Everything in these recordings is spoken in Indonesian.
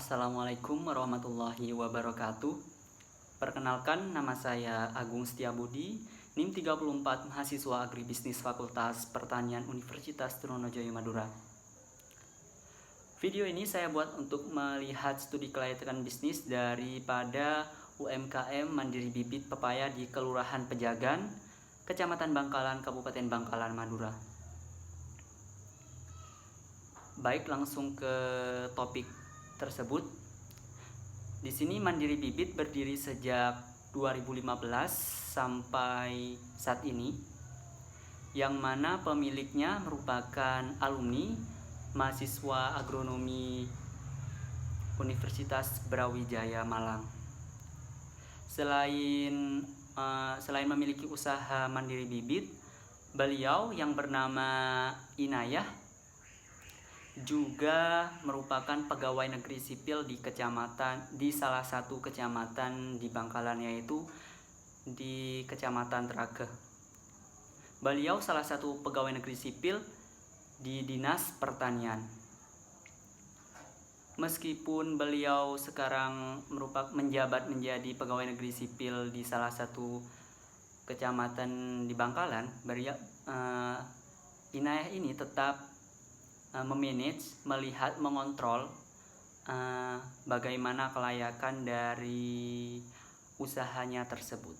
Assalamualaikum warahmatullahi wabarakatuh. Perkenalkan, nama saya Agung Setiabudi, NIM 34, mahasiswa Agribisnis Fakultas Pertanian Universitas Trunojoyo Madura. Video ini saya buat untuk melihat studi kelayakan bisnis daripada UMKM Mandiri Bibit Pepaya di Kelurahan Pejagan, Kecamatan Bangkalan, Kabupaten Bangkalan, Madura. Baik, langsung ke topik tersebut. Di sini Mandiri Bibit berdiri sejak 2015 sampai saat ini, yang mana pemiliknya merupakan alumni mahasiswa agronomi Universitas Brawijaya Malang. Selain memiliki usaha Mandiri Bibit, beliau yang bernama Inayah juga merupakan pegawai negeri sipil di salah satu kecamatan di Bangkalan, yaitu di Kecamatan Trageh. Beliau salah satu pegawai negeri sipil di Dinas Pertanian. Meskipun beliau sekarang menjabat menjadi pegawai negeri sipil di salah satu kecamatan di Bangkalan, Inayah ini tetap memanage, melihat, mengontrol bagaimana kelayakan dari usahanya tersebut.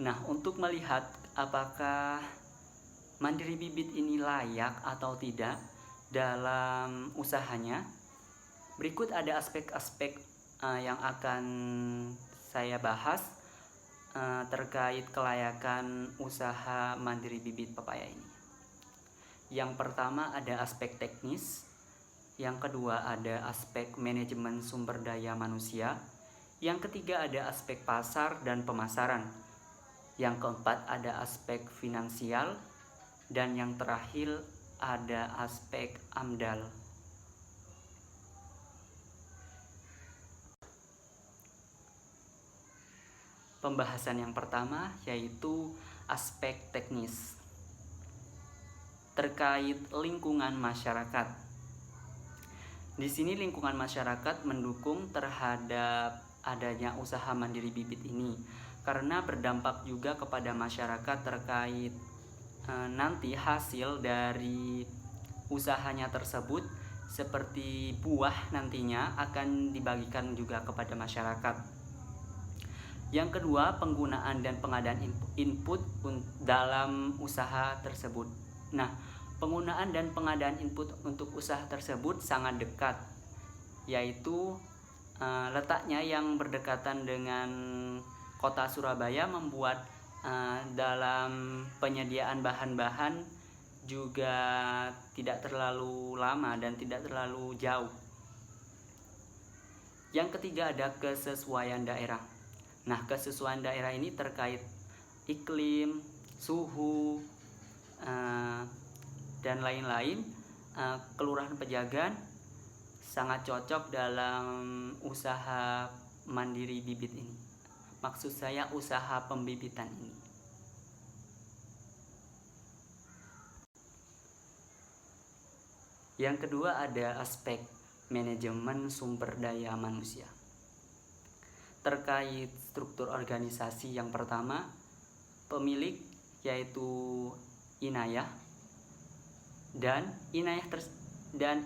Nah, untuk melihat apakah Mandiri Bibit ini layak atau tidak dalam usahanya, berikut ada aspek-aspek yang akan saya bahas terkait kelayakan usaha Mandiri Bibit Pepaya ini. Yang pertama ada aspek teknis, yang kedua ada aspek manajemen sumber daya manusia, yang ketiga ada aspek pasar dan pemasaran, yang keempat ada aspek finansial, dan yang terakhir ada aspek AMDAL. Pembahasan yang pertama yaitu aspek teknis terkait lingkungan masyarakat. Di sini lingkungan masyarakat mendukung terhadap adanya usaha Mandiri Bibit ini karena berdampak juga kepada masyarakat terkait nanti hasil dari usahanya tersebut, seperti buah nantinya akan dibagikan juga kepada masyarakat. Yang kedua, penggunaan dan pengadaan input dalam usaha tersebut. Nah, penggunaan dan pengadaan input untuk usaha tersebut sangat dekat, yaitu letaknya yang berdekatan dengan kota Surabaya membuat dalam penyediaan bahan-bahan juga tidak terlalu lama dan tidak terlalu jauh. Yang ketiga ada kesesuaian daerah. Nah, kesesuaian daerah ini terkait iklim, suhu, dan lain-lain. Kelurahan Pejagan sangat cocok dalam usaha Mandiri Bibit ini. Maksud saya usaha pembibitan ini. Yang kedua ada aspek manajemen sumber daya manusia. Terkait struktur organisasi, yang pertama pemilik yaitu Inayah, dan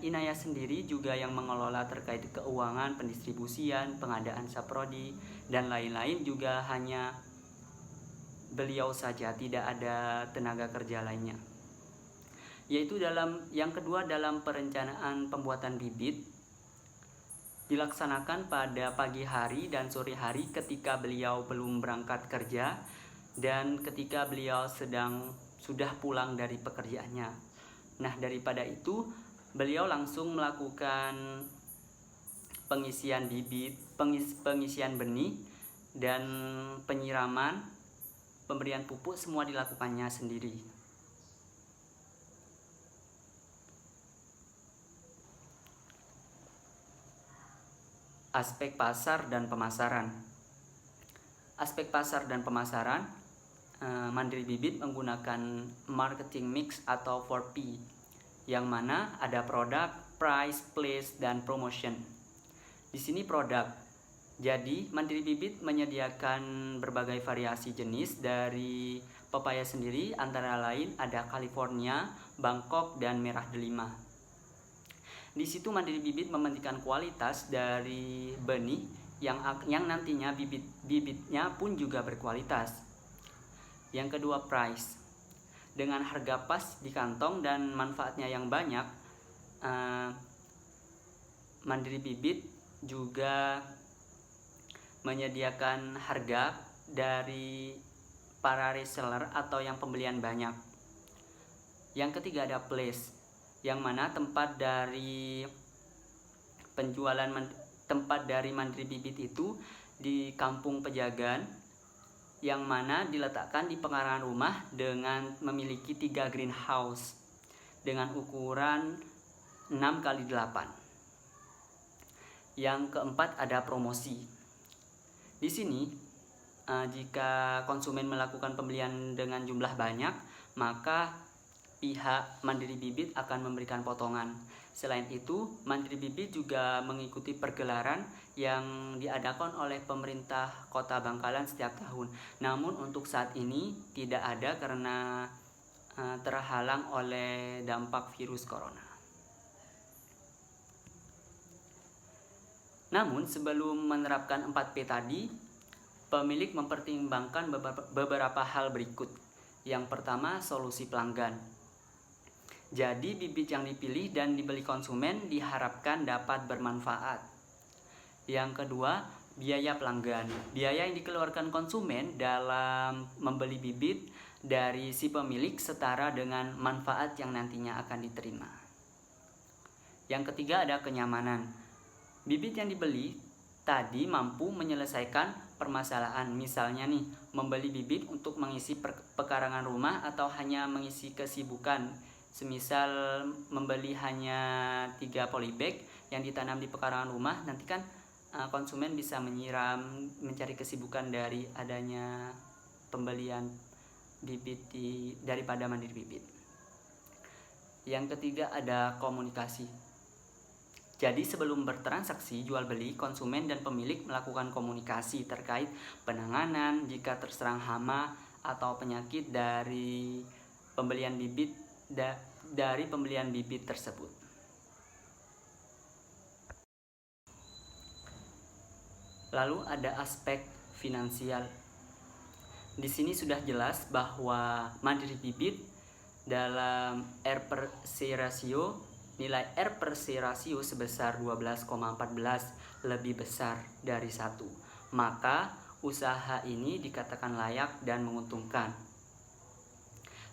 Inayah sendiri juga yang mengelola terkait keuangan, pendistribusian, pengadaan saprodi dan lain-lain, juga hanya beliau saja, tidak ada tenaga kerja lainnya. Yaitu yang kedua dalam perencanaan pembuatan bibit dilaksanakan pada pagi hari dan sore hari ketika beliau belum berangkat kerja dan ketika beliau sudah pulang dari pekerjaannya. Nah, daripada itu beliau langsung melakukan pengisian bibit, pengisian benih, dan penyiraman, pemberian pupuk, semua dilakukannya sendiri. Aspek pasar dan pemasaran. Aspek pasar dan pemasaran Mandiri Bibit menggunakan marketing mix atau 4P, yang mana ada produk, price, place, dan promotion. Di sini produk. Jadi Mandiri Bibit menyediakan berbagai variasi jenis dari pepaya sendiri, antara lain ada California, Bangkok, dan Merah Delima. Di situ Mandiri Bibit mementingkan kualitas dari benih yang nantinya bibitnya pun juga berkualitas. Yang kedua, price. Dengan harga pas di kantong dan manfaatnya yang banyak, Mandiri Bibit juga menyediakan harga dari para reseller atau yang pembelian banyak. Yang ketiga ada place, yang mana tempat dari Mandiri Bibit itu di Kampung Pejagan, yang mana diletakkan di pekarangan rumah dengan memiliki 3 greenhouse dengan ukuran 6x8. Yang keempat ada promosi. Di sini jika konsumen melakukan pembelian dengan jumlah banyak, maka pihak Mandiri Bibit akan memberikan potongan. Selain itu, Mandiri Bibit juga mengikuti pergelaran yang diadakan oleh pemerintah Kota Bangkalan setiap tahun. Namun untuk saat ini tidak ada karena terhalang oleh dampak virus corona. Namun sebelum menerapkan 4P tadi, pemilik mempertimbangkan beberapa hal berikut. Yang pertama, solusi pelanggan. Jadi bibit yang dipilih dan dibeli konsumen diharapkan dapat bermanfaat. Yang kedua, biaya pelanggan. Biaya yang dikeluarkan konsumen dalam membeli bibit dari si pemilik setara dengan manfaat yang nantinya akan diterima. Yang ketiga ada kenyamanan. Bibit yang dibeli tadi mampu menyelesaikan permasalahan. Misalnya nih, membeli bibit untuk mengisi pekarangan rumah atau hanya mengisi kesibukan. Semisal membeli hanya 3 polybag yang ditanam di pekarangan rumah, nanti kan konsumen bisa menyiram, mencari kesibukan dari adanya pembelian bibit daripada Mandiri Bibit. Yang ketiga ada komunikasi. Jadi sebelum bertransaksi jual beli, konsumen dan pemilik melakukan komunikasi terkait penanganan jika terserang hama atau penyakit dari pembelian bibit tersebut. Lalu ada aspek finansial. Di sini sudah jelas bahwa Mandiri Bibit dalam R/C ratio, nilai R/C ratio sebesar 12,14 lebih besar dari 1. Maka usaha ini dikatakan layak dan menguntungkan.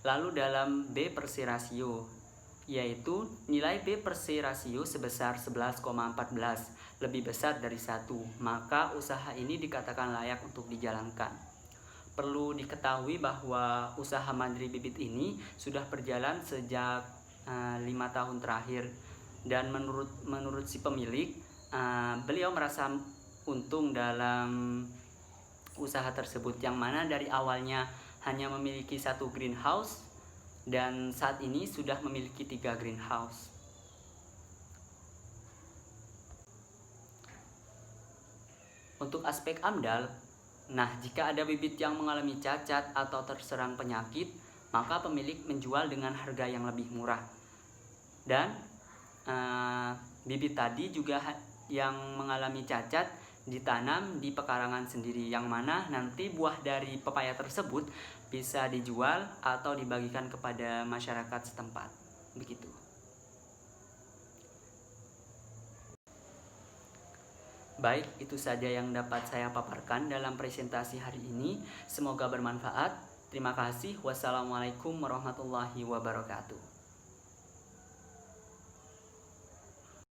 Lalu dalam B/C ratio, yaitu nilai B/C ratio sebesar 11,14 lebih besar dari 1, maka usaha ini dikatakan layak untuk dijalankan. Perlu diketahui bahwa usaha Mandiri Bibit ini sudah berjalan sejak 5 tahun terakhir, dan menurut si pemilik, beliau merasa untung dalam usaha tersebut, yang mana dari awalnya hanya memiliki 1 greenhouse dan saat ini sudah memiliki 3 greenhouse. Untuk aspek AMDAL, jika ada bibit yang mengalami cacat atau terserang penyakit, maka pemilik menjual dengan harga yang lebih murah. Dan bibit tadi juga yang mengalami cacat ditanam di pekarangan sendiri, yang mana nanti buah dari pepaya tersebut bisa dijual atau dibagikan kepada masyarakat setempat. Begitu. Baik, itu saja yang dapat saya paparkan dalam presentasi hari ini. Semoga bermanfaat. Terima kasih. Wassalamualaikum warahmatullahi wabarakatuh.